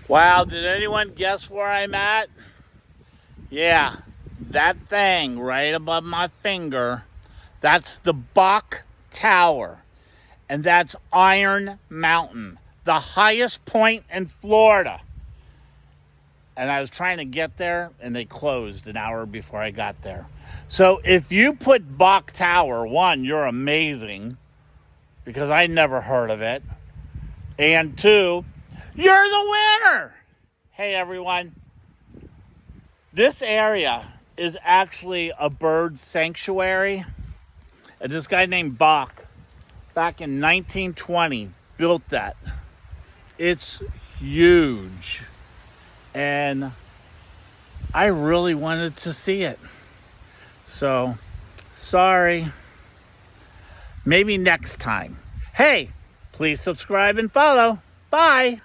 Wow, did anyone guess where I'm at? Yeah, that thing right above my finger, that's the Bach Tower. And that's Iron Mountain, the highest point in Florida. And I was trying to get there, and they closed an hour before I got there. So if you put Bach Tower, one, you're amazing, because I never heard of it. And two, you're the winner. Hey, everyone. This area is actually a bird sanctuary. And this guy named Bach, back in 1920, built that. It's huge. And I really wanted to see it. So, sorry. Maybe next time. Hey, please subscribe and follow. Bye.